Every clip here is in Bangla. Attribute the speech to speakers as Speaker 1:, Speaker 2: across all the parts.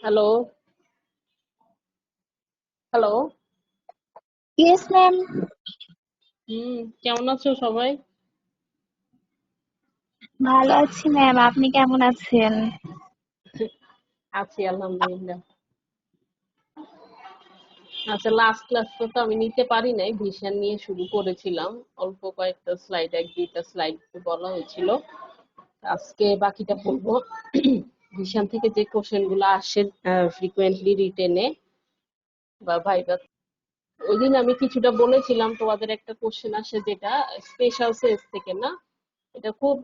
Speaker 1: Hello, hello.
Speaker 2: Yes ma'am.
Speaker 1: কেমন আছো সবাই?
Speaker 2: ভালো আছি ম্যাম, আপনি কেমন আছেন?
Speaker 1: আছি আলহামদুলিল্লাহ। আচ্ছা, লাস্ট ক্লাসটা তো আমি নিতে পারি নাই, ভিশন নিয়ে শুরু করেছিলাম। অল্প কয়েকটা স্লাইড, এক দুইটা স্লাইড বলা হয়েছিল। আজকে বাকিটা পড়বো। ভিশন থেকে যে কোশ্চেন গুলো আসে ফ্রিকুয়েন্টলি রিটেনে বা ভাইবা, ওই দিন আমি কিছুটা বলেছিলাম তোমাদের একটা কোশ্চেন আসে যেটা স্পেশাল সেন্স থেকে, না? এটা খুব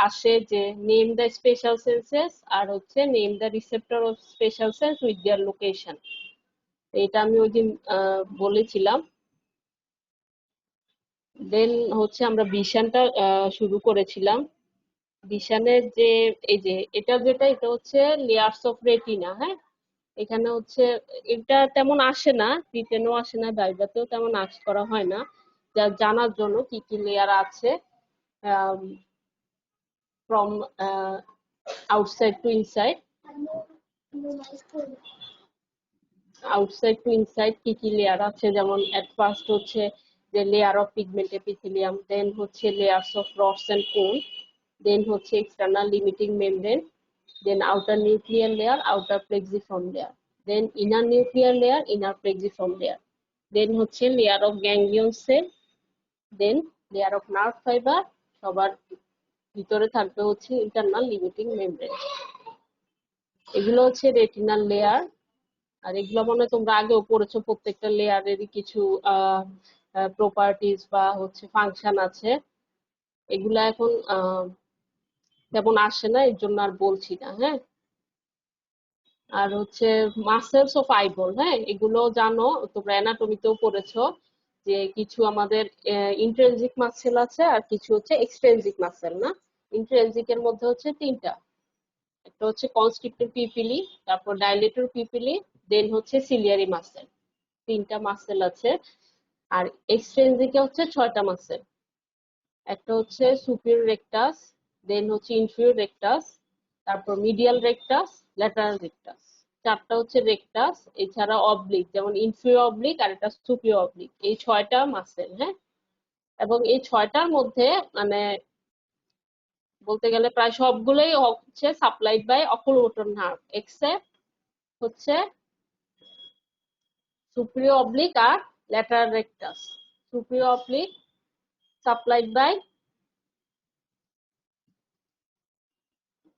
Speaker 1: আসে যে নেম দ্য স্পেশাল সেন্সেস আর হচ্ছে name the receptor of special sense with their location. এটা আমি ওই দিন বলেছিলাম। দেন হচ্ছে আমরা ভিশনটা শুরু করেছিলাম। ভিশনের যে এই যে এটা হচ্ছে লেয়ার্স অফ রেটিনা। হ্যাঁ, এখানে হচ্ছে এটা তেমন আসে না, রিটেনও আসে না, ভাইভাতেও তেমন আস করা হয় না। যা জানার জন্য কি কি লেয়ার আছে from outside to inside. Outside to inside কি কি লেয়ার আছে, যেমন এট ফার্স্ট হচ্ছে যে layer of pigment epithelium, then হচ্ছে layers of rods and cone, then হচ্ছে external limiting membrane, then outer nuclear layer, outer plexiform layer, then inner nuclear layer, inner plexiform layer, then হচ্ছে layer of ganglion cell, then layer of nerve fibre, সবার ভিতরে থাকবে হচ্ছে ইন্টারনাল লিমিটিং মেমব্রেন। এগুলো হচ্ছে রেটিনাল লেয়ার। আর এগুলো মনে হয় তোমরা আগেও পড়েছো, প্রত্যেকটা লেয়ারেরই কিছু প্রপার্টিজ বা হচ্ছে ফাংশন আছে। এগুলা এখন তেমন আসে না, এর জন্য আর বলছি না। হ্যাঁ, আর হচ্ছে মাসেলস অফ আইবল। হ্যাঁ, এগুলো জানো, তোমরা অ্যানাটমিতেও পড়েছো যে কিছু আমাদের ইন্ট্রিনসিক মাসেল আছে আর কিছু হচ্ছে এক্সট্রিনসিক মাসেল, না? ইন্ট্রিনসিক এর মধ্যে হচ্ছে তিনটা। একটা হচ্ছে কনস্ট্রিক্টর পিপিলি, তারপর ডাইলেটর পিপিলি, দেন হচ্ছে সিলিয়ারি মাসেল। তিনটা মাসেল আছে। আর এক্সট্রিনসিকে হচ্ছে 6টা মাসেল। একটা হচ্ছে সুপিরিয়র রেকটাস, দেন হচ্ছে ইনফিরিয়র রেকটাস, তারপর মিডিয়াল রেকটাস, ল্যাটারাল রেকটাস। চারটা হচ্ছে রেকটাস, এছাড়া অবলিক, যেমন ইনফিরিয়র অবলিক আর একটা সুপিরিয়র অবলিক, এই 6টা মাসেল। হ্যাঁ, এবং এই 6টার মধ্যে মানে বলতে গেলে প্রায় সবগুলোই হচ্ছে supplied by oculomotor nerve, except হচ্ছে সুপিরিয়র অবলিক আর lateral rectus. Superior oblique supplied by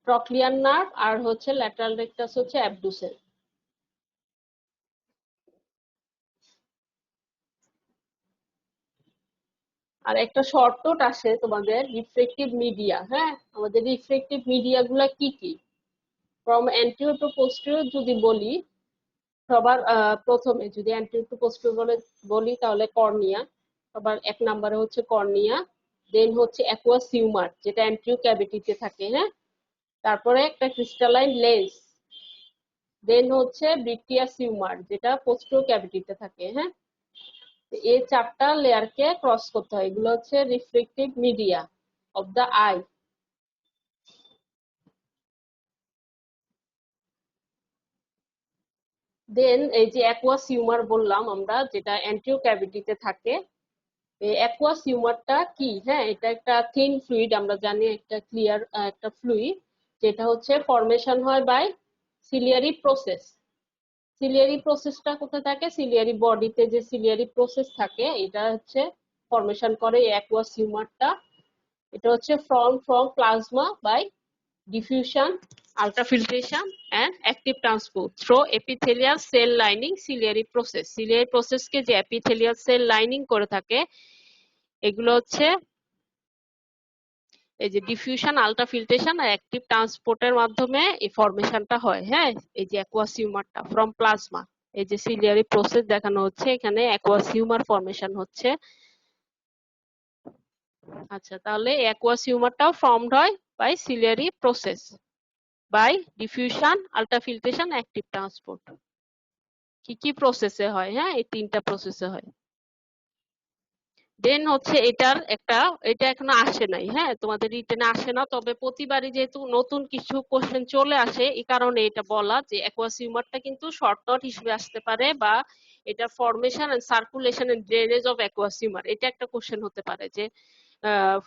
Speaker 1: trochlear nerve আর হচ্ছে ল্যাটারাল রেকটাস হচ্ছে অ্যাবডুসেন। আর একটা শর্ট নোট আসে তোমাদের রিফ্লেকটিভ মিডিয়া। হ্যাঁ, আমাদের রিফ্লেকটিভ মিডিয়া গুলা কি কি? ফ্রম অ্যান্টিরিয়র টু পোস্টেরিয়র যদি বলি, সবার প্রথমে যদি অ্যান্টিরিয়র টু পোস্টেরিয়র বলি তাহলে কর্নিয়া। সবার এক নম্বরে হচ্ছে কর্নিয়া, দেন হচ্ছে অ্যাকুয়াস হিউমার যেটা অ্যান্টিরিয়র ক্যাভিটিতে থাকে। হ্যাঁ, তারপরে একটা ক্রিস্টালাইন লেন্স, দেন হচ্ছে ব্রিটিয়াস হিউমার যেটা পোস্টেরিয়র ক্যাভিটিতে থাকে। হ্যাঁ, এই চারটা লেয়ারকে ক্রস করতে হয়, এগুলো হচ্ছে reflective media of the eye. Then এই যে অ্যাকুয়াস হিউমার বললাম আমরা, যেটা অ্যান্টিরিয়র ক্যাভিটিতে থাকে। এই অ্যাকুয়াস হিউমারটা কি? হ্যাঁ, এটা একটা থিন ফ্লুইড, আমরা জানি একটা ক্লিয়ার একটা ফ্লুইড, যেটা হচ্ছে ফর্মেশন হয় বাই সিলিয়ারি প্রসেস। সিলিয়ারি প্রসেসটা কোথায় থাকে? সিলিয়ারি বডিতে যে সিলিয়ারি প্রসেস থাকে, এটা হচ্ছে ফর্মেশন করে অ্যাকুয়াস হিউমারটা। এটা হচ্ছে from plasma by diffusion, ultrafiltration and active transport through epithelial cell lining ciliary process. Ciliary process কে যে epithelial cell lining করে থাকে, এগুলো হচ্ছে এই যে ডিফিউশন, আলট্রাফিল্ট্রেশন আর অ্যাক্টিভ ট্রান্সপোর্টের মাধ্যমে এই ফরমেশনটা হয়। হ্যাঁ, এই যে অ্যাকুয়াস হিউমারটা ফ্রম প্লাজমা, এই যে সিলিয়ারি প্রসেস দেখানো হচ্ছে এখানে, অ্যাকুয়াস হিউমার ফরমেশন হচ্ছে। আচ্ছা, তাহলে অ্যাকুয়াস হিউমারটাও ফর্মড হয় by ciliary process, by diffusion, ultrafiltration, active transport. কি কি প্রসেসে হয়? হ্যাঁ, এই তিনটা প্রসেসে হয়। দেন হচ্ছে এটা এখনো আসে নাই, হ্যাঁ, তোমাদের রিটেনে আসে না, তবে প্রতিবারই যেহেতু নতুন কিছু কোশ্চেন চলে আসে এই কারণে এটা বলা যে অ্যাকুয়াস হিউমারটা কিন্তু শর্ট নোট হিসেবে আসতে পারে, বা এটা formation and circulation and drainage of aqueous humour, এটা একটা কোশ্চেন হতে পারে যে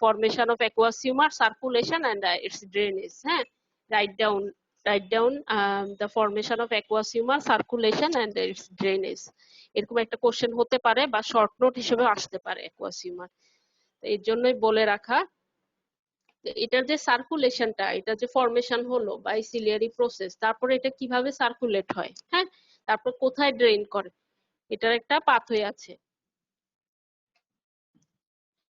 Speaker 1: formation of aqueous humor, circulation and its drainage, হ্যাঁ, write down write down the formation of aqueous humor, circulation and its drainage, এরকম একটা কোশ্চেন হতে পারে বা শর্ট নোট হিসেবে আসতে পারে aqueous humor। এর জন্যই বলে রাখা এটার যে সার্কুলেশনটা, এটা যে ফরমেশন হলো বাই সিলিয়ারি প্রসেস, তারপরে এটা কিভাবে সার্কুলেট হয়, হ্যাঁ, তারপর কোথায় ড্রেন করে, এটার একটা পাথওয়ে আছে।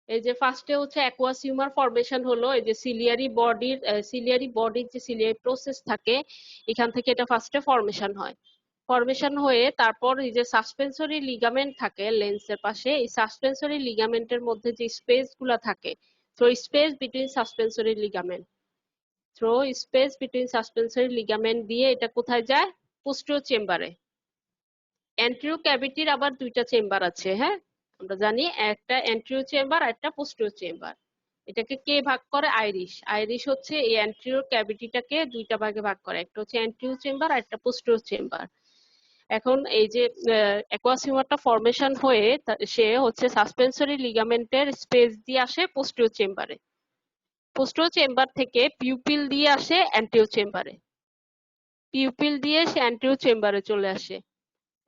Speaker 1: এই যে ফার্স্টে হচ্ছে অ্যাকুয়াস হিউমার ফরমেশন হলো, এই যে সিলিয়ারি বডির যে সিলিয়ারি প্রসেস থাকে এখান থেকে এটা ফার্স্টে ফরমেশন হয়। ফরমেশন হয়ে তারপর এই যে সাসপেনসরি লিগামেন্ট থাকে লেন্সের পাশে, এই সাসপেনসরি লিগামেন্টের মধ্যে যে স্পেস গুলা থাকে, থ্রো স্পেস বিটুইন সাসপেনসরি লিগামেন্ট, দিয়ে এটা কোথায় যায়, পোস্টিরিয়র চেম্বারে। অ্যান্টেরিয়র ক্যাভিটির আবার দুইটা চেম্বার আছে, হ্যাঁ, আমরা জানি একটা অ্যান্টেরিয়র চেম্বার আর একটা পোস্টেরিয়র চেম্বার। এটাকে কে ভাগ করে, আইরিশ হচ্ছে এই অ্যান্টেরিয়র ক্যাভিটিটাকে দুইটা ভাগে ভাগ করে, একটা হচ্ছে অ্যান্টেরিয়র চেম্বার আর একটা পোস্টেরিয়র চেম্বার। এখন এই যে অ্যাকুয়াস হিউমারটা ফরমেশন হয়ে সে হচ্ছে সাসপেনসরি লিগামেন্টের স্পেস দিয়ে আসে পোস্টেরিয়র চেম্বারে, পোস্টেরিয়র চেম্বার থেকে পিউপিল দিয়ে আসে অ্যান্টেরিয়র চেম্বারে, পিউপিল দিয়ে সে অ্যান্টেরিয়র চেম্বারে চলে আসে।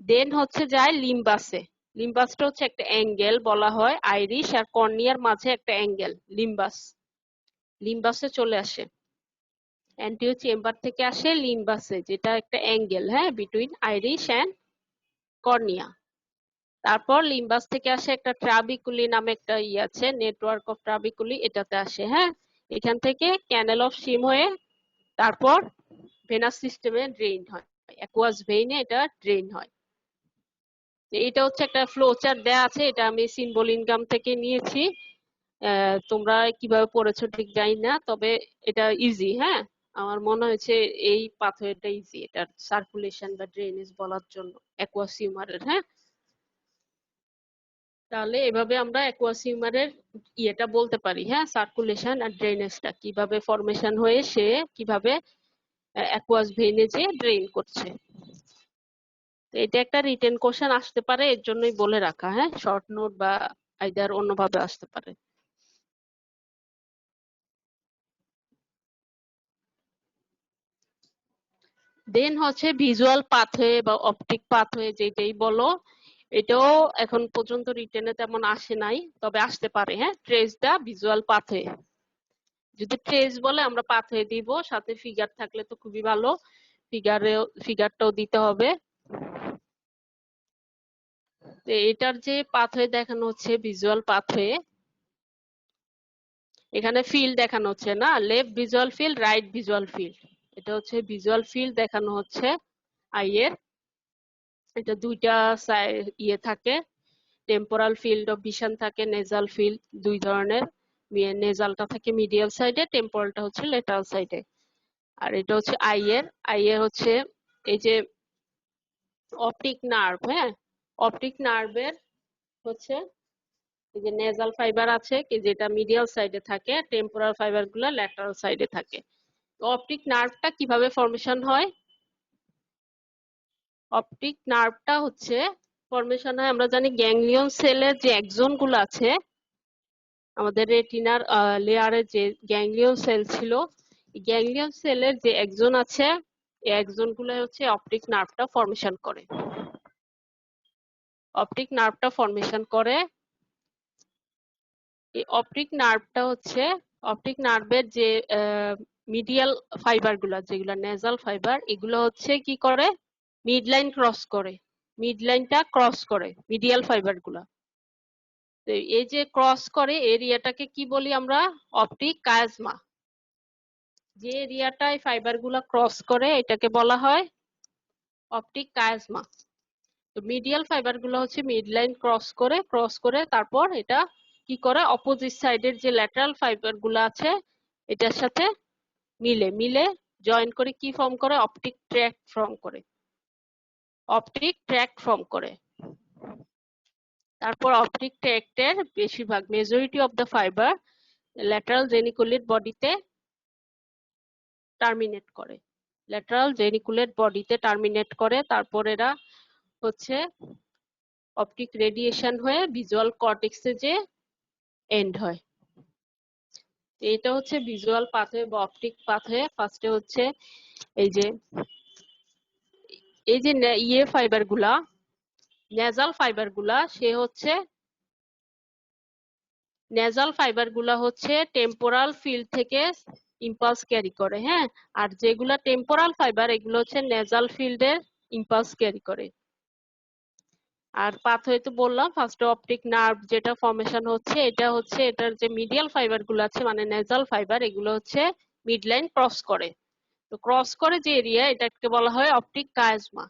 Speaker 1: দেন হচ্ছে যায় লিম্বাসে, লিম্বাসটা হচ্ছে একটা অ্যাঙ্গেল, বলা হয় আইরিশ আর কর্নিয়ার মাঝে একটা অ্যাঙ্গেল, লিম্বাসে চলে আসে। অ্যান্টেরিয়র চেম্বার থেকে আসে লিম্বাসে, যেটা একটা অ্যাঙ্গেল, হ্যাঁ, বিটুইন আইরিশ অ্যান্ড কর্নিয়া। তারপর লিম্বাস থেকে আসে একটা ট্রাবিকুলি নামে একটা আছে, নেটওয়ার্ক অফ ট্রাবিকুলি, এটাতে আসে, হ্যাঁ, এখান থেকে ক্যানেল অফ শিম হয়ে তারপর ভেনাস সিস্টেমে ড্রেইন হয়, অ্যাকুয়াস ভেইনে এটা ড্রেইন হয়। এটা হচ্ছে একটা ফ্লো চার্ট দেয়া আছে, এটা আমি সিম্বল ইনকাম থেকে নিয়েছি, তোমরা কিভাবে পড়েছো ঠিক জানি না, তবে এটা ইজি, হ্যাঁ, আমার মনে হয়েছে এই পাথওয়েটা ইজি, এটার সার্কুলেশন বা ড্রেনেজ বলার জন্য অ্যাকুয়াস হিউমারের, হ্যাঁ। তাহলে এভাবে আমরা অ্যাকুয়াস হিউমারের ইয়েটা বলতে পারি, হ্যাঁ, সার্কুলেশন আর ড্রেনেজটা কিভাবে ফরমেশন হয়ে সে কিভাবে অ্যাকুয়াস ভেইনে যে ড্রেইন করছে। এটা একটা রিটেন কোশ্চেন আসতে পারে, এর জন্যই বলে রাখা, হ্যাঁ, শর্ট নোট বা আইদার অন্যভাবে আসতে পারে। দেন হচ্ছে ভিজুয়াল পাথওয়ে বা অপটিক পাথওয়ে, যেটাই বলো, এটাও এখন পর্যন্ত রিটেনে তেমন আসে নাই, তবে আসতে পারে, হ্যাঁ, ট্রেস দা ভিজুয়াল পাথওয়ে, যদি ট্রেস বলে আমরা পাথওয়ে দিব, সাথে ফিগার থাকলে তো খুবই ভালো, ফিগারটাও দিতে হবে। এটার যে পাথওয়ে দেখানো হচ্ছে ভিজুয়াল পাথওয়ে, এখানে ফিল্ড দেখানো হচ্ছে না, left visual field, right visual field, এটা হচ্ছে ভিজুয়াল ফিল্ড দেখানো হচ্ছে আইয়ের। এটা দুইটা ইয়ে থাকে, টেম্পোরাল ফিল্ড অফ ভিশন থাকে, নেজাল ফিল্ড, দুই ধরনের, নেজালটা থাকে মিডিয়াল সাইডে, টেম্পোরালটা হচ্ছে লেটারাল সাইডে। আর এটা হচ্ছে আইয়ের হচ্ছে এই যে অপটিক নার্ভ, হ্যাঁ, অপটিক নার্ভের হচ্ছে এই যে নেজাল ফাইবার আছে কি, যেটা মিডিয়াল সাইডে থাকে, টেম্পোরাল ফাইবার গুলো ল্যাটারাল সাইডে থাকে। তো অপটিক নার্ভটা কিভাবে ফরমেশন হয়, অপটিক নার্ভটা হচ্ছে ফরমেশন হয়, আমরা জানি গ্যাংলিয়ন সেলের যে এক্সন গুলো আছে, আমাদের রেটিনার লেয়ারে যে গ্যাংলিয়ন সেল ছিল, গ্যাংলিয়ন সেলের যে এক্সন আছে, এই এক্সন গুলো হচ্ছে অপটিক নার্ভটা ফরমেশন করে, অপটিক নার্ভটা ফরমেশন করে। এই অপটিক নার্ভটা হচ্ছে অপটিক নার্ভের যে মিডিয়াল ফাইবার গুলা, যেগুলো নেজাল ফাইবার, এগুলো হচ্ছে কি করে, মিড লাইন ক্রস করে, মিড লাইনটা ক্রস করে মিডিয়াল ফাইবার গুলা। তো এই যে ক্রস করে এরিয়াটাকে কি বলি আমরা, অপটিক কায়াজমা। যে এরিয়াটায় ফাইবার গুলা ক্রস করে এটাকে বলা হয় অপটিক কায়াজমা। তো মিডিয়াল ফাইবার গুলো হচ্ছে মিড লাইন ক্রস করে তারপর এটা কি করে, অপোজিট সাইডের যে ল্যাটারাল ফাইবার গুলো আছে এটার সাথে মিলে জয়েন করে কি ফর্ম করে, অপটিক ট্র্যাক্ট ফর্ম করে, অপটিক ট্র্যাক্ট ফর্ম করে। তারপর অপটিক ট্র্যাক্টের বেশিরভাগ majority of the fibre lateral geniculate বডিতে টার্মিনেট করে, ল্যাটারাল জেনিকুলেট বডিতে টার্মিনেট করে। তারপর এরা হচ্ছে অপটিক রেডিয়েশন হয়ে ভিজুয়াল কর্টেক্সে যে এন্ড হয়। এটা হচ্ছে ভিজুয়াল পাথওয়ে বা অপটিক পাথওয়ে। ফার্স্টে হচ্ছে এই যে ফাইবার গুলা, নেজাল ফাইবার গুলা, নেজাল ফাইবার গুলা হচ্ছে টেম্পোরাল ফিল্ড থেকে ইম্পালস ক্যারি করে, হ্যাঁ। আর যেগুলা টেম্পোরাল ফাইবার এগুলো হচ্ছে নেজাল ফিল্ডের ইম্পালস ক্যারি করে। আর পাথওয়ে তো বললাম, ফার্স্টে অপটিক নার্ভ যেটা ফর্মেশন হচ্ছে, এটা হচ্ছে এটার যে মিডিয়াল ফাইবার গুলো আছে মানে নেজাল ফাইবার, এগুলো হচ্ছে মিড লাইন ক্রস করে। তো ক্রস করে যে এরিয়া, এটাকে বলা হয় optic chiasma.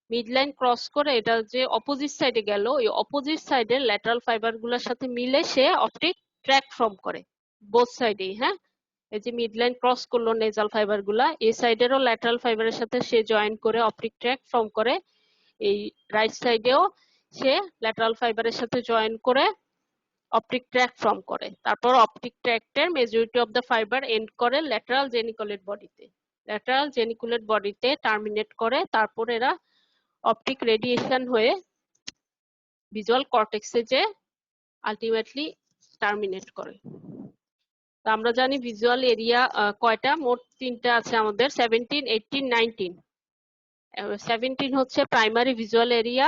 Speaker 1: Mid line cross করে এটা যে অপোজিট সাইডে গেল, ওই অপোজিট সাইডের ল্যাটারাল ফাইবার গুলোর সাথে মিলে সে অপটিক ট্র্যাক ফর্ম করে বোথ সাইডেই, হ্যাঁ। এই যে মিড লাইন ক্রস করলো নেজাল ফাইবার গুলা, এই সাইডেরও ল্যাটারাল ফাইবারের সাথে সে জয়েন করে অপটিক ট্র্যাক ফর্ম করে, এই রাইট সাইডেও সে ল্যাটারাল ফাইবারের সাথে জয়েন করে অপটিক ট্র্যাক ফর্ম করে। তারপর অপটিক ট্র্যাক্টের majority of the fibre end করে ল্যাটারাল জেনিকুলেট বডিতে, ল্যাটারাল জেনিকুলেট বডিতে টার্মিনেট করে। তারপর এরা অপটিক রেডিয়েশন হয়ে ভিজুয়াল কর্টেক্সে যে আলটিমেটলি টার্মিনেট করে। তো আমরা জানি ভিজুয়াল এরিয়া কয়টা, মোট তিনটা আছে আমাদের, 17, 18, 19। 17 হচ্ছে প্রাইমারি ভিজুয়াল এরিয়া,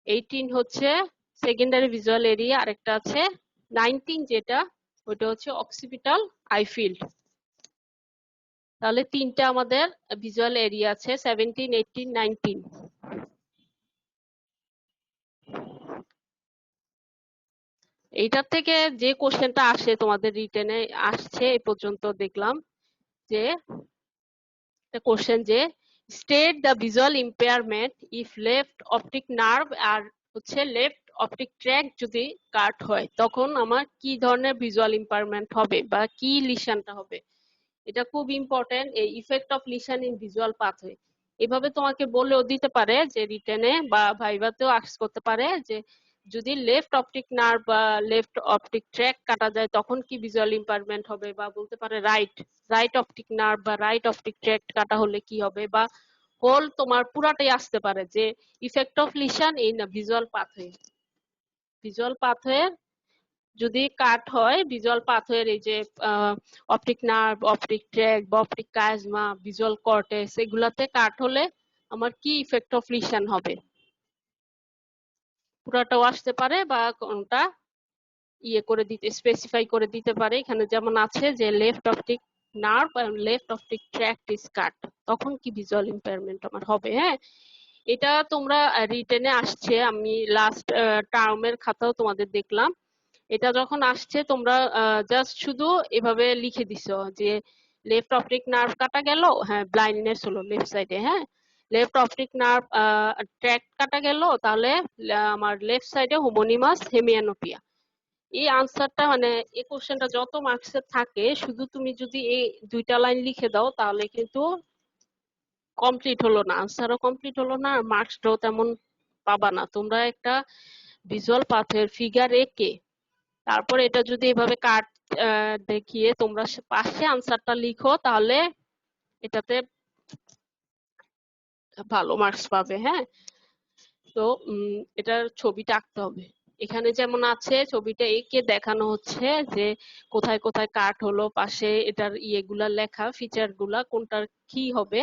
Speaker 1: 18 হচ্ছে সেকেন্ডারি ভিজুয়াল এরিয়া, আরেকটা আছে 19 যেটা, ওটা হচ্ছে অক্সিপিটাল আই ফিল্ড। তাহলে তিনটা আমাদের ভিজুয়াল এরিয়া আছে, 17, 18, 19। এইটার থেকে যে কোশ্চেনটা আসে তোমাদের রিটেনে আসছে এই পর্যন্ত দেখলাম, যে কোশ্চেন যে state the visual impairment if left optic nerve আর হচ্ছে লেফট অপটিক ট্র্যাক যদি কাট হয়, তখন আমার কি ধরনের ভিজুয়াল ইম্পেয়ারমেন্ট হবে বা কি লিশনটা হবে। এটা খুব ইম্পর্টেন্ট, এই effect of lesion in visual pathway. এভাবে তোমাকে বলেও দিতে পারে যে রিটেনে বা ভাইভাতেও আস্ক করতে পারে যে যদি লেফট অপটিক নার্ভ বা লেফট অপটিক ট্র্যাক কাটা যায় তখন কি ভিজুয়াল ইম্পেয়ারমেন্ট হবে, বা বলতে পারে রাইট অপটিক নার্ভ বা রাইট অপটিক ট্র্যাক কাটা হলে কি হবে, বা হোল তোমার পুরাটাই আসতে পারে যে effect of lesion in visual pathway. Visual pathway যদি কাট হয়, ভিজুয়াল পাথওয়ের এই যে অপটিক নার্ভ, অপটিক ট্র্যাক বা অপটিক কায়াজমা, ভিজুয়াল কর্টেক্স, এগুলাতে কাট হলে আমার কি ইফেক্ট অফ লিশন হবে, পুরাটাও আসতে পারে বা কোনটা ইয়ে করে দিতে, স্পেসিফাই করে দিতে পারে। এখানে যেমন আছে যে left optic nerve and left optic tract is cut, তখন কি ভিজুয়াল ইম্পেয়ারমেন্ট আমার হবে, হ্যাঁ। এটা তোমরা রিটেনে আসছে, আমি লাস্ট টার্মের খাতাও তোমাদের দেখলাম। এটা যখন আসছে তোমরা জাস্ট শুধু এভাবে লিখে দিছো যে লেফট অপটিক নার্ভ কাটা গেল, হ্যাঁ ব্লাইন্ডনেস হলো লেফট সাইডে, হ্যাঁ। লেফট অপটিক নার্ভ ট্র্যাক কাটা গেল, তাহলে আমার লেফট সাইডে হোমোনিমাস হেমিয়ানোপিয়া। এই আনসারটা মানে এই কোশ্চেনটা যত মার্কসের থাকে, শুধু তুমি যদি এই দুইটা লাইন লিখে দাও তাহলে কিন্তু কমপ্লিট হলো না, আনসারও কমপ্লিট হলো না, আর মার্কসটাও তেমন পাবা না। তোমরা একটা ভিজুয়াল পাথের ফিগার এঁকে তারপর এটা যদি এভাবে কাট দেখিয়ে তোমরা পাশে আনসারটা লিখো, তাহলে এটাতে ভালো মার্কস পাবে, হ্যাঁ। তো এটার ছবিটা আঁকতে হবে। এখানে যেমন আছে ছবিটা এঁকে দেখানো হচ্ছে যে কোথায় কোথায় কাট হলো, পাশে এটার ইয়েগুলা লেখা, ফিচার গুলা কোনটার কি হবে,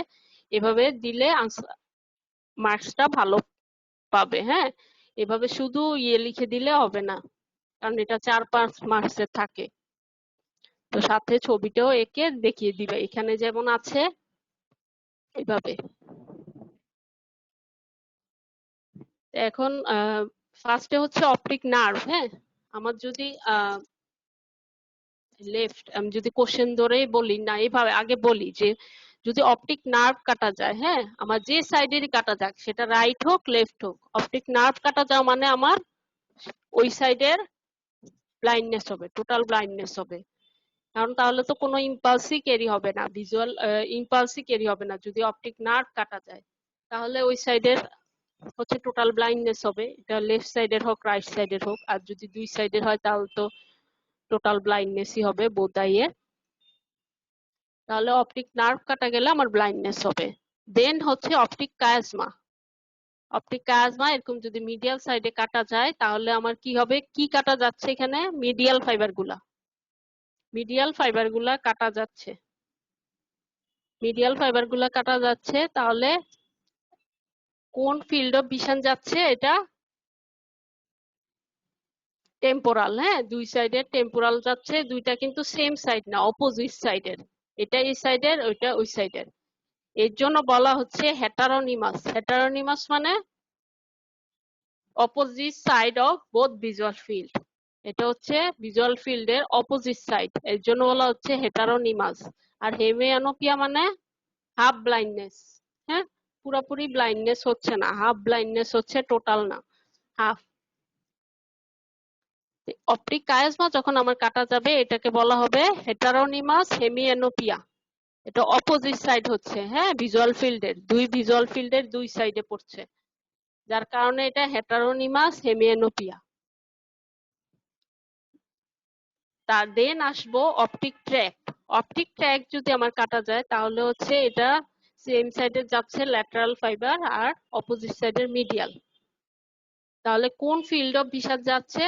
Speaker 1: এভাবে দিলে মার্কসটা ভালো পাবে, হ্যাঁ। এভাবে শুধু ইয়ে লিখে দিলে হবে না, কারণ এটা 4-5 মার্কসের থাকে। তো সাথে ছবিটাও এঁকে দেখিয়ে দিবে, এখানে যেমন আছে এভাবে। এখন ফার্স্টে হচ্ছে অপটিক নার্ভ, হ্যাঁ। আমার যদি লেফট, আমি যদি কোশ্চেন ধরেই বলি না, এইভাবে আগে বলি যে যদি অপটিক নার্ভ কাটা যায়, হ্যাঁ, আমার যে সাইডেরই কাটা যাক, সেটা রাইট হোক লেফট হোক, অপটিক নার্ভ কাটা যাওয়া মানে আমার ওই সাইডের ব্লাইন্ডনেস হবে, টোটাল ব্লাইন্ডনেস হবে। কারণ তাহলে তো কোনো ইম্পালসই ক্যারি হবে না, ভিজুয়াল ইম্পালসই ক্যারি হবে না যদি অপটিক নার্ভ কাটা যায়, তাহলে ওই সাইডের হচ্ছে টোটাল ব্লাইন্ডনেস হবে, এটা লেফট সাইডের হোক রাইট সাইডের হোক। আর যদি দুই সাইডের হয় তাহলে তো টোটাল ব্লাইন্ডনেসই হবে বোথ আইয়ের। তাহলে অপটিক নার্ভ কাটা গেলে আমার ব্লাইন্ডনেস হবে। দেন হচ্ছে অপটিক কায়াজমা। অপটিক কায়াজমা এরকম যদি মিডিয়াল সাইডে কাটা যায় তাহলে আমার কি হবে, কি কাটা যাচ্ছে এখানে, মিডিয়াল ফাইবারগুলা, মিডিয়াল ফাইবারগুলা কাটা যাচ্ছে, মিডিয়াল ফাইবারগুলা কাটা যাচ্ছে। তাহলে কোন ফিল্ড অফ ভিশন যাচ্ছে, এটা টেম্পোরাল। হ্যাঁ, দুই সাইডের টেম্পোরাল যাচ্ছে, দুইটা কিন্তু সেম সাইড না, অপোজিট সাইডের, এটা এই সাইডের ওইটা ওই সাইডের। এর জন্য বলা হচ্ছে হেটারোনিমাস। হেটারোনিমাস মানে opposite side of both visual field, এটা হচ্ছে ভিজুয়াল ফিল্ডের অপোজিট সাইড, এর জন্য বলা হচ্ছে হেটারোনিমাস। আর হেমিয়ানোপিয়া মানে হাফ ব্লাইন্ডনেস। হ্যাঁ, পুরোপুরি ব্লাইন্ডনেস হচ্ছে না, হাফ ব্লাইন্ডনেস হচ্ছে, টোটাল না, হাফ। অপটিক কায়াজমা যখন আমার কাটা যাবে এটাকে বলা হবে হেটারোনিমাস হেমিয়ানোপিয়া। এটা অপোজিট সাইড হচ্ছে, হ্যাঁ, ভিজুয়াল ফিল্ডের, দুই ভিজুয়াল ফিল্ডের দুই সাইডে পড়ছে, যার কারণে এটা হেটারোনিমাস হেমিয়ানোপিয়া। তার দেন আসবো অপটিক ট্র্যাক। অপটিক ট্র্যাক যদি আমার কাটা যায় তাহলে হচ্ছে এটা সেম সাইডে যাচ্ছে ল্যাটারাল ফাইবার আর অপোজিট সাইডের মিডিয়াল। তাহলে কোন ফিল্ড অফ ভিশন যাচ্ছে,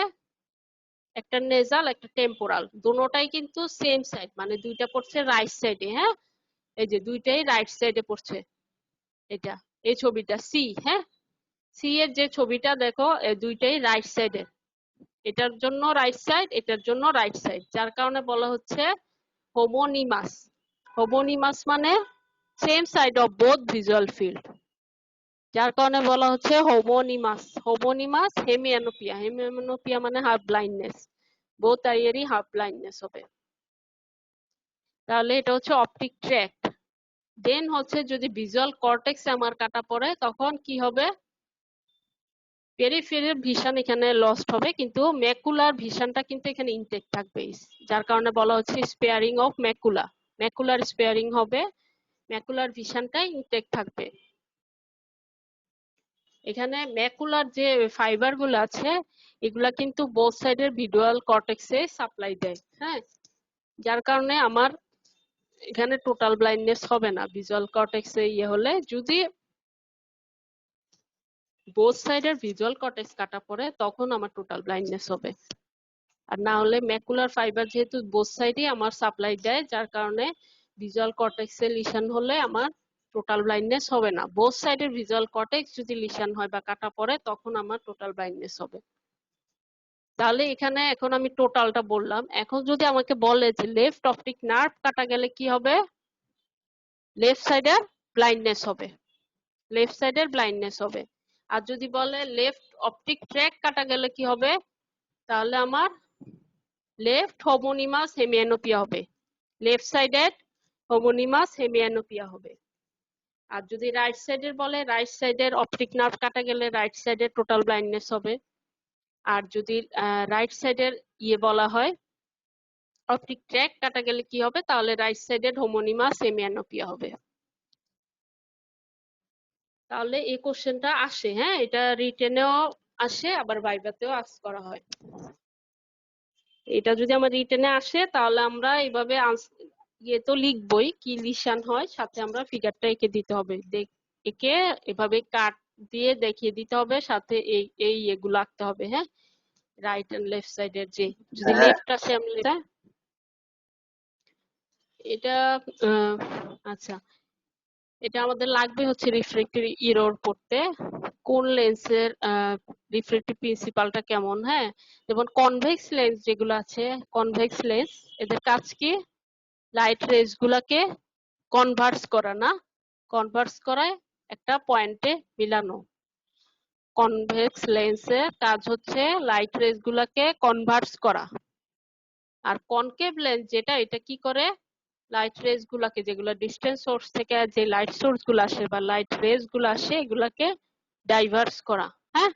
Speaker 1: একটা নেজাল একটা টেম্পোরাল, দুটোটাই কিন্তু সেম সাইড, মানে দুইটা পড়ছে রাইট সাইডে। হ্যাঁ, এই যে দুইটাই রাইট সাইডে পড়ছে, এটা এই ছবিটা সি। হ্যাঁ, সি এর যে ছবিটা দেখো, এই দুইটাই রাইট সাইডের, এটার জন্য রাইট সাইড, এটার জন্য রাইট সাইড, যার কারণে বলা হচ্ছে হোমোনিমাস। হোমোনিমাস মানে same side of both visual field, যার কারণে বলা হচ্ছে হোমোনিমাস। Homonymous hemianopia. হেমিয়ানোপিয়া মানে হাফ ব্লাইন্ডনেস, বোথ আইয়েরই হাফ ব্লাইন্ডনেস হবে। তাহলে এটা হচ্ছে অপটিক ট্র্যাক্ট। দেন হচ্ছে যদি ভিজুয়াল কর্টেক্স আমার কাটা পড়ে তখন কি হবে, পেরিফেরাল ভিশন এখানে লস্ট হবে, কিন্তু ম্যাকুলার ভিশনটা কিন্তু এখানে ইনটেক্ট থাকবে, যার কারণে বলা হচ্ছে sparing of macula. Macular sparing হবে, ম্যাকুলার ভিশনটা ইনটেক্ট থাকবে। এখানে ম্যাকুলার যে ফাইবার গুলো আছে এগুলা কিন্তু বোথ সাইডের ভিজুয়াল কর্টেক্সে সাপ্লাই দেয়। হ্যাঁ, যার কারণে আমার এখানে টোটাল ব্লাইন্ডনেস হবে না ভিজুয়াল কর্টেক্সে ইয়ে হলে, যদি বোথ সাইডের ভিজুয়াল কর্টেক্স কাটা পড়ে তখন আমার টোটাল ব্লাইন্ডনেস হবে। আর না হলে ম্যাকুলার ফাইবার যেহেতু বোথ সাইডে আমার সাপ্লাই দেয়, যার কারণে ভিজুয়াল কর্টেক্সে লিশন হলে আমার টোটাল ব্লাইন্ডনেস হবে না। বোথ সাইডের ভিজুয়াল কর্টেক্স যদি লিশন হয় বা কাটা পড়ে তখন আমার টোটাল ব্লাইন্ডনেস হবে। তাহলে এখানে এখন আমি টোটালটা বললাম। এখন যদি আমাকে বলে যে লেফট অপটিক নার্ভ কাটা গেলে কি হবে, লেফট সাইডের ব্লাইন্ডনেস হবে, লেফট সাইডের ব্লাইন্ডনেস হবে। আর যদি বলে লেফট অপটিক ট্র্যাক কাটা গেলে কি হবে, তাহলে আমার লেফট হোমোনিমাস হেমিয়ানোপিয়া হবে, লেফট সাইডের হোমোনিমাস হেমিয়ানোপিয়া হবে। আর যদি রাইট সাইডের বলে, রাইট সাইডের অপটিক নার্ভ কাটা গেলে রাইট সাইডের টোটাল ব্লাইন্ডনেস হবে। আর যদি রাইট সাইডের ইয়ে বলা হয় অপটিক ট্র্যাক কাটা গেলে কি হবে, তাহলে রাইট সাইডের হোমোনিমাস হেমিয়ানোপিয়া হবে। তাহলে এই কোশ্চেনটা আসে, হ্যাঁ, এটা রিটেনেও আসে আবার ভাইভাতেও আস্ক করা হয়। এটা যদি আমার রিটেনে আসে তাহলে আমরা এইভাবে ইয়ে তো লিখবই, কি লিশন হয়, সাথে আমরা ফিগারটা এঁকে দিতে হবে, এঁকে এভাবে কাট দিয়ে দেখিয়ে দিতে হবে, সাথে এই এই এগুলো আঁকতে হবে। হ্যাঁ, রাইট এন্ড লেফট সাইডের যে, যদি লেফট আসে আমরা এটা আচ্ছা, এটা আমাদের লাগবে হচ্ছে রিফ্রেক্টিভ এরর পড়তে, কোন লেন্সের রিফ্রেক্টিভ প্রিন্সিপালটা কেমন। হ্যাঁ, যেমন কনভেক্স লেন্স যেগুলো আছে, কনভেক্স লেন্স এদের কাজ কি, লাইট রেজ গুলাকে কনভার্স করা, না কনভার্স করায় একটা পয়েন্টে মিলানো। কনভেক্স লেন্সের কাজ হচ্ছে লাইট রেজ গুলাকে কনভার্স করা। আর কনকেভ লেন্স যেটা, এটা কি করে, লাইট রেজ গুলাকে, যেগুলো ডিস্টেন্স সোর্স থেকে যে লাইট সোর্স গুলো আসে বা লাইট রেজ গুলো আসে এগুলাকে ডাইভার্স করা। হ্যাঁ,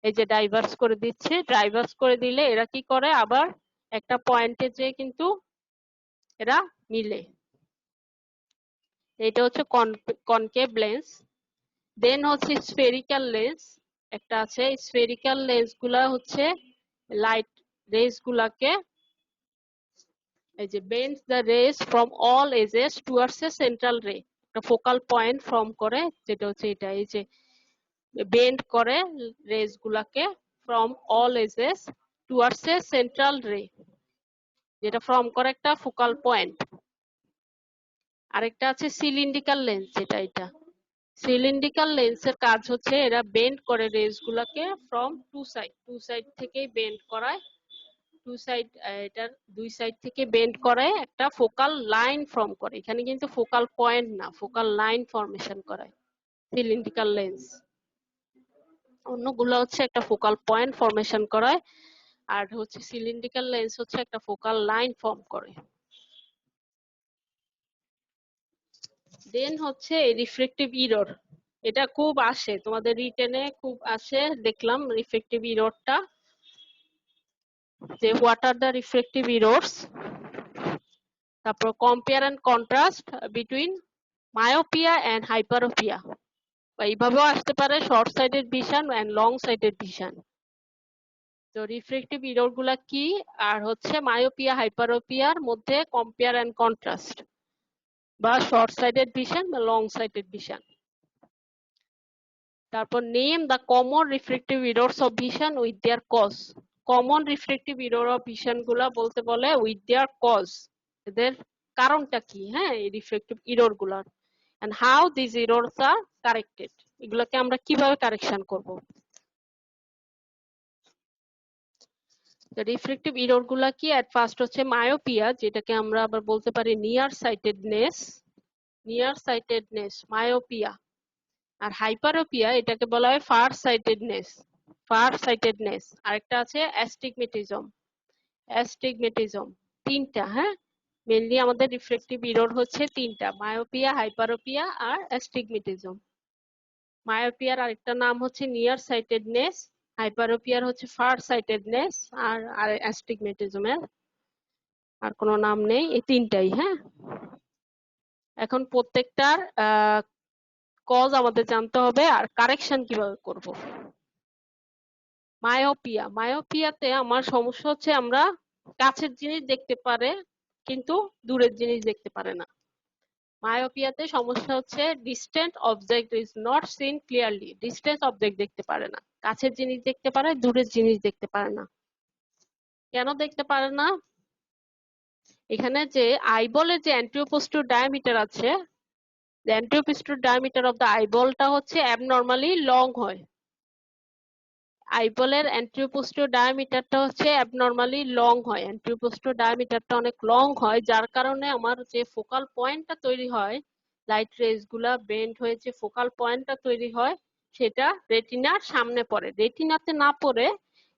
Speaker 1: এই যে ডাইভার্স করে দিচ্ছে, ডাইভার্স করে দিলে এরা কি করে, আবার একটা পয়েন্টে যে কিন্তু এরা মিলে। এটা হচ্ছে কনকেভ লেন্স। দেন হচ্ছে স্ফেরিক্যাল লেন্স একটা আছে। স্ফেরিক্যাল লেন্স গুলা হচ্ছে লাইট রেজ গুলাকে এই যে bends the rays from all edges towards a central ray, একটা ফোকাল পয়েন্ট ফর্ম করে, যেটা হচ্ছে এটা, এই যে বেন্ড করে রেজ গুলাকে from all edges towards a central ray, যেটা ফর্ম করে একটা ফোকাল পয়েন্ট। আরেকটা আছে সিলিন্ড্রিক্যাল লেন্স, যেটা এটা সিলিন্ড্রিক্যাল লেন্সের কাজ হচ্ছে এরা বেন্ড করে রেজ গুলাকে ফ্রম টু সাইড থেকেই বেন্ড করায়, টু সাইড এটার দুই সাইড থেকে বেন্ড করে একটা ফোকাল লাইন ফর্ম করে। এখানে কিন্তু ফোকাল পয়েন্ট না, ফোকাল লাইন ফর্মেশন করায় সিলিন্ড্রিক্যাল লেন্স। অন্যগুলো হচ্ছে একটা ফোকাল পয়েন্ট ফর্মেশন করায়, আর হচ্ছে সিলিন্ড্রিক্যাল লেন্স হচ্ছে একটা ফোকাল লাইন ফর্ম করে। দেন হচ্ছে রিফ্লেকটিভ ইরর, এটা খুব আসে তোমাদের রিটেনে, খুব আসে দেখলাম রিফ্লেকটিভ ইররটা, যে what are the reflective errors. তারপর compare and contrast between myopia and hyperopia, বা এইভাবেও আসতে পারে short sided vision and long sided vision. তো রিফ্লেকটিভ ইরর গুলা কি, আর হচ্ছে মায়োপিয়া হাইপারোপিয়ার মধ্যে কম্পেয়ার এন্ড কন্ট্রাস্ট, বা শর্ট সাইডেড ভিশন বা লং সাইডেড ভিশন। তারপর name the common reflective errors of vision with their cause, common reflective error of vision গুলা বলতে বলে উইথ দেয়ার কজ, এদের কারণটা কি, হ্যাঁ, এই রিফ্লেকটিভ ইরর গুলার, and how these errors are corrected, এগুলোকে আমরা কিভাবে কারেকশন করব। রিফ্লেকটিভ ইরর গুলা কি, এট ফার্স্ট হচ্ছে মায়োপিয়া, যেটাকে আমরা আবার বলতে পারি নিয়ার সাইটেডনেস মায়োপিয়া, আর হাইপারোপিয়া এটাকে বলা হয় ফার সাইটেডনেস। আরেকটা আছে অ্যাস্টিগমেটিজম। তিনটা, হ্যাঁ, মেনলি আমাদের রিফ্লেকটিভ ইরর হচ্ছে তিনটা, মায়োপিয়া, হাইপারোপিয়া আর অ্যাস্টিগমেটিজম। মায়োপিয়ার আরেকটা নাম হচ্ছে নিয়ার সাইটেডনেস, হাইপারোপিয়ার হচ্ছে ফার সাইটেডনেস, আর অ্যাস্টিগমেটিজমের আর কোনো নাম নেই, এই তিনটাই। হ্যাঁ, এখন প্রত্যেকটার কজ আমাদের জানতে হবে আর কারেকশন কিভাবে করব। মায়োপিয়াতে আমার সমস্যা হচ্ছে আমরা কাছের জিনিস দেখতে পারে কিন্তু দূরের জিনিস দেখতে পারে না। মায়োপিয়াতে সমস্যা হচ্ছে distant object is not seen clearly, distance object দেখতে পারে না, কাছের জিনিস দেখতে পারে, দূরের জিনিস দেখতে পারে না। কেন দেখতে পারে না? এখানে যে আইবলের যে অ্যান্টিওপোস্টেরিয়র ডায়ামিটার আছে, the anteroposterior diameter of the eyeballটা হচ্ছে abnormally লং হয়। আইবলের অ্যান্টিওপোস্টেরিয়র ডায়ামিটারটা হচ্ছে abnormally লং হয়, অ্যান্টিওপোস্টেরিয়র ডায়ামিটারটা অনেক লং হয়, যার কারণে আমার যে ফোকাল পয়েন্টটা তৈরি হয়, লাইট রেজ গুলা বেন্ড হয়ে যে ফোকাল পয়েন্টটা তৈরি হয়, সেটা রেটিনার সামনে পড়ে, রেটিনাতে না পড়ে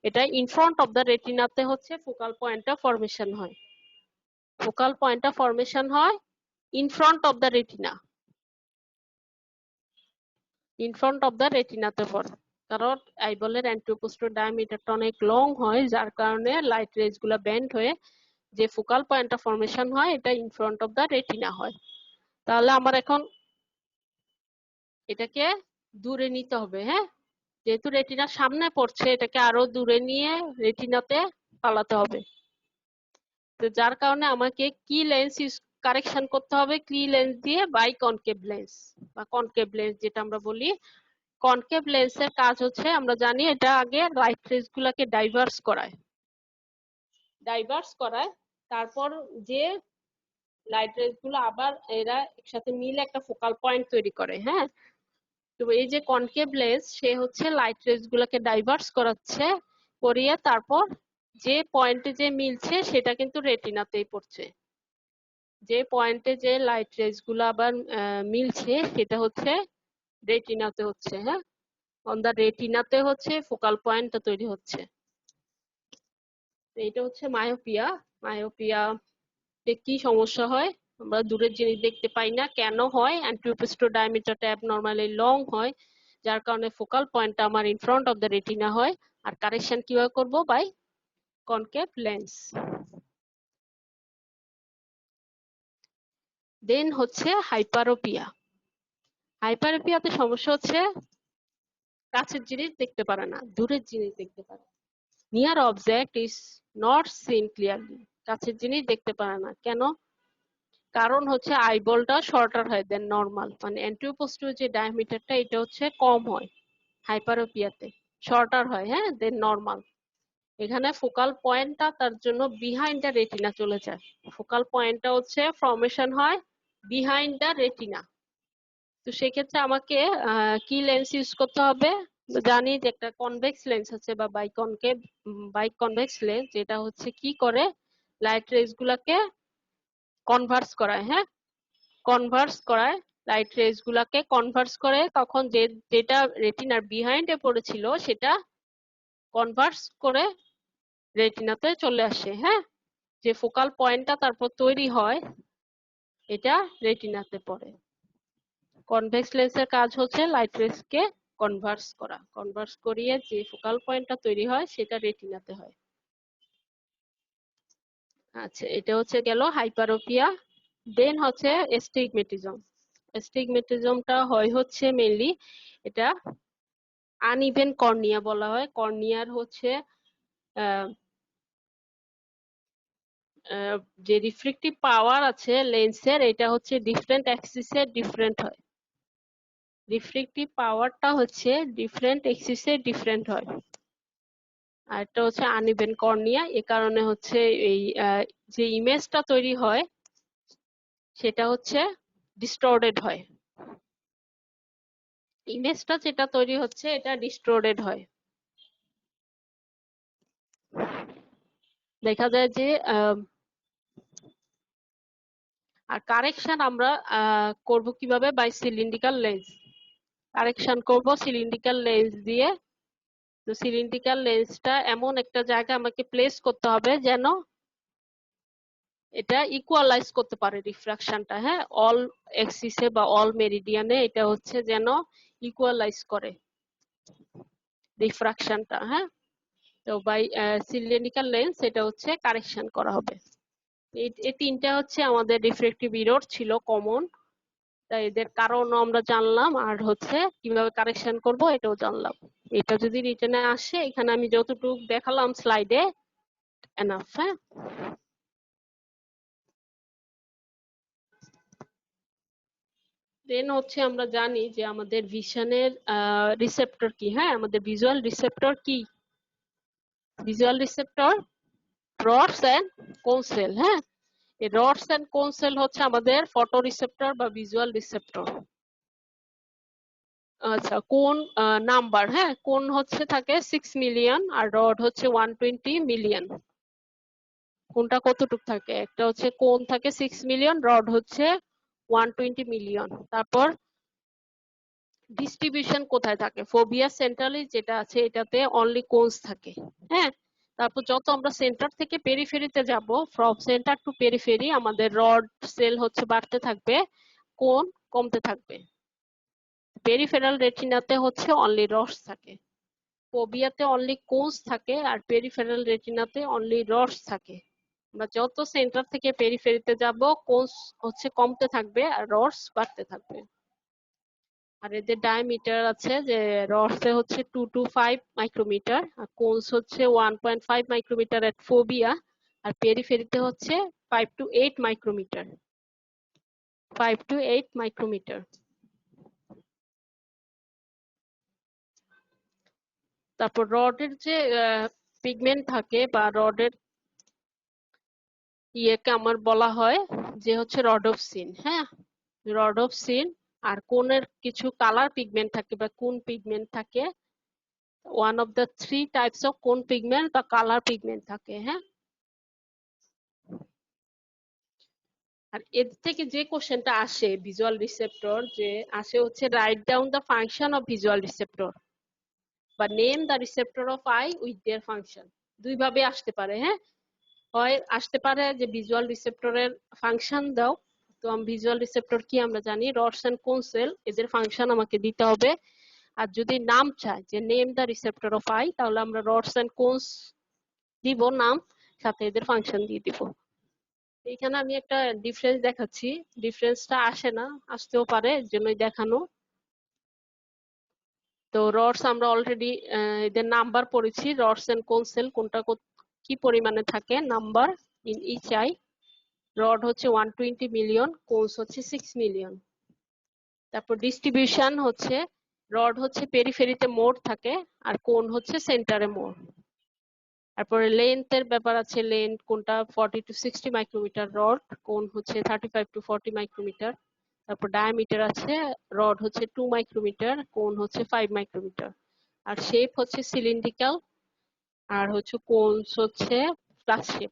Speaker 1: এটা ইনফ্রন্ট অফ দ্য রেটিনাতে হচ্ছে ফোকাল পয়েন্টটা ফরমেশন হয়। ফোকাল পয়েন্টটা ফরমেশন হয় in front of the retina, in front of the রেটিনাতে পড়ে, কারণ আইবলের অ্যান্টিওপোস্টেরিয়র ডায়ামিটারটা অনেক লং হয়, যার কারণে লাইট রেজ গুলা বেন্ড হয়ে যে ফোকাল পয়েন্টটা ফরমেশন হয় এটা ইনফ্রন্ট অফ দ্য রেটিনা হয়। তাহলে আমার এখন এটাকে দূরে নিতে হবে, হ্যাঁ, যেহেতু রেটিনার সামনে পড়ছে এটাকে আরো দূরে নিয়ে রেটিনাতে পালাতে হবে। তো যার কারণে আমাকে কি লেন্স ইউজ কারেকশন করতে হবে, কি লেন্স দিয়ে, বাই কনকেভ লেন্স বা কনকেভ লেন্স যেটা আমরা বলি। কনকেভ লেন্সের কাজ হচ্ছে আমরা জানি এটা আগে লাইট রেজ গুলাকে ডাইভার্স করায়, তারপর যে লাইট রেজ গুলো আবার এরা একসাথে মিলে একটা ফোকাল পয়েন্ট তৈরি করে। হ্যাঁ, তো এই যে কনকেভ লেন্স সে হচ্ছে লাইট রেজ গুলাকে ডাইভার্স করিয়ে তারপর যে পয়েন্টে যে মিলছে সেটা কিন্তু রেটিনাতেই পড়ছে, যে পয়েন্টে যে লাইট রেজ গুলো আবার মিলছে সেটা হচ্ছে রেটিনাতে হচ্ছে। হ্যাঁ, অন দা রেটিনাতে হচ্ছে ফোকাল পয়েন্টটা তৈরি হচ্ছে। এটা হচ্ছে মায়োপিয়া কি সমস্যা হয়, আমরা দূরের জিনিস দেখতে পাই না, কেন হয়? অ্যান্টিওপোস্টেরিয়র ডায়ামিটারটা অ্যাবনরমালি লং হয়, যার কারণে ফোকাল পয়েন্টটা আমার in front of the retina হয়। আর কারেকশন কিভাবে করব? By concave lens. দেন হচ্ছে হাইপারোপিয়া। হাইপারোপিয়াতে সমস্যা হচ্ছে কাছের জিনিস দেখতে পারে না, দূরের জিনিস দেখতে পারে। Near object is not seen clearly, কাছের জিনিস দেখতে পারে না কেন? কারণ হচ্ছে আইবলটা শর্টার হয় দেন নর্মাল, মানে অ্যান্টেরিয়র পোস্টেরিয়র যে ডায়ামিটারটা এটা হচ্ছে কম হয় হাইপারোপিয়াতে, শর্টার হয়, হ্যাঁ, দেন নর্মাল। এখানে ফোকাল পয়েন্টটা তার জন্য বিহাইন্ড দ্য রেটিনা চলে যায়। ফোকাল পয়েন্টটা হচ্ছে ফর্মেশন হয় বিহাইন্ড দ্য রেটিনা। তো সেক্ষেত্রে আমাকে কি লেন্স ইউজ করতে হবে? জানি যে একটা কনভেক্স লেন্স আছে বা বাইকনভেক্স লেন্স, যেটা হচ্ছে কি করে লাইট রেজ গুলাকে কনভার্স করায়, হ্যাঁ, কনভার্স করায়, লাইট রেজ গুলাকে কনভার্স করে, তখন যেটা রেটিনার বিহাইন্ডে পড়েছিল সেটা কনভার্স করে রেটিনাতে চলে আসে, হ্যাঁ। যে ফোকাল পয়েন্টটা তারপর তৈরি হয় এটা রেটিনাতে পড়ে। কনভেক্স লেন্সের কাজ হচ্ছে লাইট রেজকে কনভার্স করিয়ে যে ফোকাল পয়েন্টটা তৈরি হয় সেটা রেটিনাতে হয়। আচ্ছা, এটা হচ্ছে গেল হাইপারোপিয়া। দেন হচ্ছে এস্টিগমেটিজম। এস্টিগমেটিজমটা হয় হচ্ছে মেইনলি এটা আনইভেন কর্নিয়া বলা হয়। কর্নিয়ার হচ্ছে যে রিফ্লেকটিভ পাওয়ার আছে লেন্সের, এটা হচ্ছে ডিফারেন্ট অ্যাক্সিসে ডিফারেন্ট হয়। রিফ্লেকটিভ পাওয়ারটা হচ্ছে ডিফারেন্ট এক্সিসে ডিফারেন্ট হয়। আর এটা হচ্ছে আনইভেন কর্নিয়া, এ কারণে হচ্ছে এই যে ইমেজটা তৈরি হয় সেটা হচ্ছে ডিস্টর্টেড হয়। ইমেজটা যেটা তৈরি হচ্ছে এটা ডিস্টর্টেড হয়। দেখা যায় যে আর কারেকশন আমরা করব কিভাবে? By cylindrical lens. কারেকশন করব সিলিন্ড্রিক্যাল লেন্স দিয়ে। তো সিলিন্ড্রিক্যাল লেন্সটা এমন একটা জায়গায় আমাকে প্লেস করতে হবে যেন এটা ইকুয়ালাইজ করতে পারে রিফ্রাকশনটা, হ্যাঁ, অল এক্সিসে বা অল মেরিডিয়ানে এটা হচ্ছে যেন ইকুয়ালাইজ করে রিফ্রাকশনটা, হ্যাঁ। তো বাই সিলিন্ড্রিক্যাল লেন্স এটা হচ্ছে কারেকশন করা হবে। এই তিনটা হচ্ছে আমাদের রিফ্রেক্টিভ এরর ছিল কমন, তাই এদের কারণও আমরা জানলাম, আর হচ্ছে কিভাবে কারেকশন করব এটাও জানলাম। এটা যদি রিটেনে আসে, এখানে আমি যতটুকু দেখালাম স্লাইডে এনাফ, হ্যাঁ। দেন হচ্ছে আমরা জানি যে আমাদের ভিশনের রিসেপ্টর কি, হ্যাঁ, আমাদের ভিজুয়াল রিসেপ্টর কি? ভিজুয়াল রিসেপ্টর রডস এন্ড কোন সেল, হ্যাঁ। এই রডস এন্ড কোন সেল হচ্ছে আমাদের ফটো রিসেপ্টর বা ভিজুয়াল রিসেপ্টর। আচ্ছা, কোন নাম্বার, হ্যাঁ, কোন হচ্ছে থাকে 6 মিলিয়ন আর রড হচ্ছে 120 মিলিয়ন। কোনটা কতটুক থাকে? একটা হচ্ছে কোন থাকে 6 মিলিয়ন, রড হচ্ছে 120 মিলিয়ন। তারপর ডিস্ট্রিবিউশন কোথায় থাকে? ফোবিয়া সেন্ট্রালি যেটা আছে এটাতে অনলি কোনস থাকে, হ্যাঁ। তারপর যত আমরা সেন্টার থেকে পেরিফেরিতে যাব, ফ্রম সেন্টার টু পেরিফেরি আমাদের রড সেল হচ্ছে বাড়তে থাকবে, কোন কমতে থাকবে। পেরিফেরাল রেটিনাতে হচ্ছে অনলি রডস থাকে, ফোবিয়াতে অনলি কোনস থাকে, আর পেরিফেরাল রেটিনাতে অনলি রডস থাকে। আমরা যত সেন্টার থেকে পেরিফেরিতে যাব কোনস হচ্ছে কমতে থাকবে আর রডস বাড়তে থাকবে। আর এদের ডায়ামিটার আছে যে রডসে হচ্ছে 2 to 5 মাইক্রোমিটার, আর কোনস হচ্ছে 1.5 মাইক্রোমিটার এট ফোবিয়া, আর পেরিফেরিতে হচ্ছে 5 to 8 মাইক্রোমিটার, 5 to 8 মাইক্রোমিটার। তারপর রডের যে পিগমেন্ট থাকে বা রডের ইয়েকে আমার বলা হয় যে হচ্ছে রডোপসিন, হ্যাঁ, রডোপসিন। আর কোনের কিছু কালার পিগমেন্ট থাকে বা কোন পিগমেন্ট থাকে, one of the 3 types of কোন পিগমেন্ট বা কালার পিগমেন্ট থাকে, হ্যাঁ। আর এর থেকে যে কোশ্চেনটা আসে ভিজুয়াল রিসেপ্টর, যে আসে হচ্ছে write down the function of visual receptor বা name the receptor of eye with their function. দুই ভাবে আসতে পারে, হ্যাঁ। হয় আসতে পারে যে ভিজুয়াল রিসেপ্টরের ফাংশন দাও, তো আমি ভিজুয়াল রিসেপ্টর কি আমরা জানি রডস এন্ড কোন সেল, এদের ফাংশন আমাকে দিতে হবে। আর যদি নাম চায় যে name the receptor of I, তাহলে আমরা রডস এন্ড কোনস দিব নাম, সাথে এদের ফাংশন দিয়ে দিব। এখানে আমি একটা ডিফারেন্স দেখাচ্ছি, ডিফারেন্সটা আসে না, আসতেও পারে, এর জন্যই দেখানো। তো রডস আমরা অলরেডি এদের নাম্বার পড়েছি, রডস এন্ড কোন সেল কোনটা কি পরিমাণে থাকে, number in each eye. Rod হচ্ছে 120 মিলিয়ন, কোনস হচ্ছে 6 মিলিয়ন। তারপর ডিস্ট্রিবিউশন হচ্ছে রড হচ্ছে পেরিফেরিতে মোর থাকে আর কোন হচ্ছে সেন্টারে মোর। তারপরে লেন্থের ব্যাপার আছে, লেন্থ কোনটা 40 to 60 মাইক্রোমিটার রড, কোন হচ্ছে 35 to 40 মাইক্রোমিটার। তারপর ডায়ামিটার আছে, রড হচ্ছে 2 মাইক্রোমিটার, কোন হচ্ছে 5 মাইক্রোমিটার। আর শেপ হচ্ছে সিলিন্ড্রিক্যাল, আর হচ্ছে কোনস হচ্ছে ফ্লাক্স শেপ।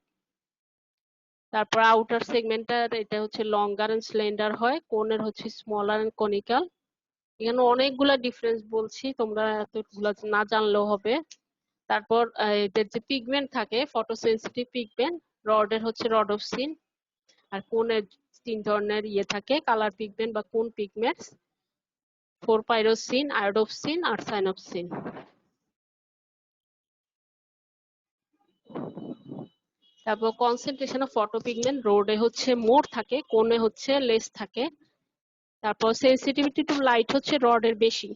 Speaker 1: তারপর আউটার সেগমেন্টার এটা হচ্ছে লঙ্গার এন্ড স্লেন্ডার হয়, কোনের হচ্ছে স্মলার এন্ড কনিক্যাল। এখানে অনেকগুলা ডিফারেন্স বলছি, তোমরা এতগুলা না জানলেও হবে। তারপর এদের যে পিগমেন্ট থাকে, ফটোসেন্সিটিভ পিগমেন্ট, রডের হচ্ছে রডোপসিন, আর কোনের 3 ধরনের থাকে, কালার পিগমেন্ট বা কোন পিগমেন্টস, 4-পাইরোসিন, আয়োডোপসিন আর সাইনোপসিন। তারপর কনসেন্ট্রেশন অফ ফটোপিগমেন্ট, রোডে হচ্ছে মোর থাকে, কোনে হচ্ছে লেস থাকে। তারপর সেন্সিটিভিটি টু লাইট হচ্ছে রডের বেশি,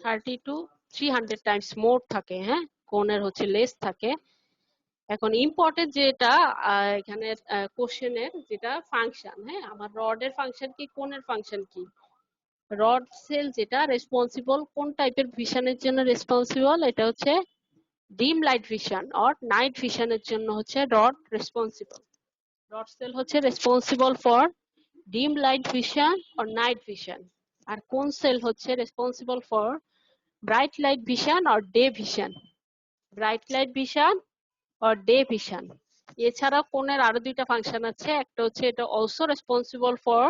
Speaker 1: 30 to 300 টাইমস মোর থাকে, হ্যাঁ, কোনের হচ্ছে লেস থাকে। এখন ইম্পর্টেন্ট যেটা এখানে কোশ্চেনের যেটা ফাংশন, হ্যাঁ, আমার রডের ফাংশন কি, কোনের ফাংশন কি। রড সেল যেটা রেসপন্সিবল কোন টাইপের ভিশনের জন্য রেসপন্সিবল, এটা হচ্ছে dim light vision or night ভিশনের জন্য হচ্ছে রড রেসপন্সিবল। রড সেল হচ্ছে responsible for dim light vision or night vision. আর কোন সেল হচ্ছে responsible for bright light vision or day vision. Bright light vision or day vision. এছাড়া কোনের আরো দুইটা ফাংশন আছে, একটা হচ্ছে এটা অলসো রেসপন্সিবল ফর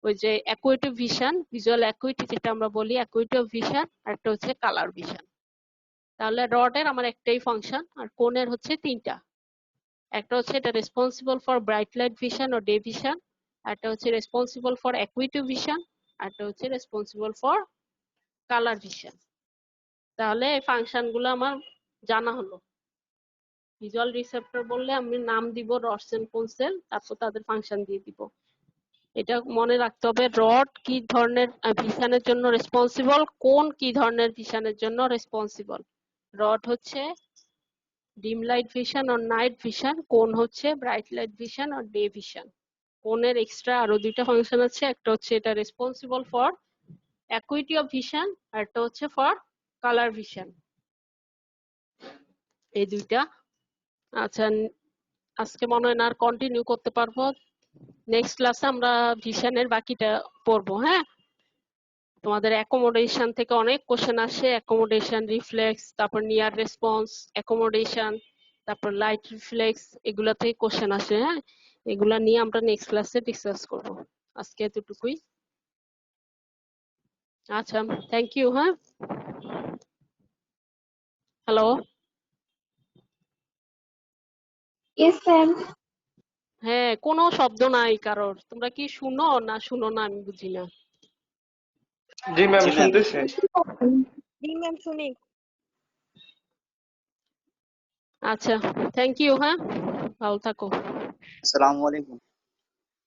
Speaker 1: ওই যে অ্যাকুয়েটিভ ভিশন, ভিজুয়াল অ্যাকুইটি যেটা আমরা বলি, অ্যাকুইটি অফ ভিশন, আর একটা হচ্ছে কালার ভিশন। তাহলে রডের আমার একটাই ফাংশন, আর কোনের হচ্ছে তিনটা। একটা হচ্ছে এটা responsible for bright light vision ও ডে ভিশন, একটা হচ্ছে রেসপন্সিবল ফর অ্যাকুইটিভ ভিশন, আর একটা হচ্ছে রেসপন্সিবল ফর কালার ভিশন। তাহলে এই ফাংশন গুলো আমার জানা হলো। ভিজুয়াল রিসেপ্টর বললে আমি নাম দিব রডস এন্ড কোন সেল, তারপর তাদের ফাংশন দিয়ে দিব। এটা মনে রাখতে হবে, রড কি ধরনের ভিশনের জন্য রেসপন্সিবল, কোন কি ধরনের ভিশনের জন্য রেসপন্সিবল। রড হচ্ছে dim light vision or night vision, cone হচ্ছে bright light vision or day vision. কোনের এক্সট্রা আরো দুইটা ফাংশন আছে, একটা হচ্ছে এটা responsible for acuity of vision, আর একটা হচ্ছে ফর কালার ভিশন। এই দুইটা। আচ্ছা, আজকে মনে হয় না আর কন্টিনিউ করতে পারবো, নেক্সট ক্লাসে আমরা ভিশনের বাকিটা পড়বো, হ্যাঁ। তোমাদের অ্যাকোমোডেশন থেকে অনেক কোশ্চেন আসে, অ্যাকোমোডেশন, রিফ্লেক্স, তারপর নিয়ার রেসপন্স, অ্যাকোমোডেশন, তারপর লাইট রিফ্লেক্স, এগুলা থেকে কোশ্চেন আসে, হ্যাঁ। এগুলা নিয়ে আমরা নেক্সট ক্লাসে ডিসকাস করব। আজকে এতটুকুই। আচ্ছা, থ্যাংক ইউ। হ্যাঁ, হ্যালো।
Speaker 2: Yes ma'am.
Speaker 1: হ্যাঁ, কোনো শব্দ নাই কারোর, তোমরা কি শুনো না শুনো না আমি বুঝি না।
Speaker 3: জি ম্যাম, শুনতেছি।
Speaker 2: জি ম্যাম শুনি।
Speaker 1: আচ্ছা, থ্যাংক ইউ। হ্যাঁ, ভালো থাকো।
Speaker 4: আসসালামু আলাইকুম।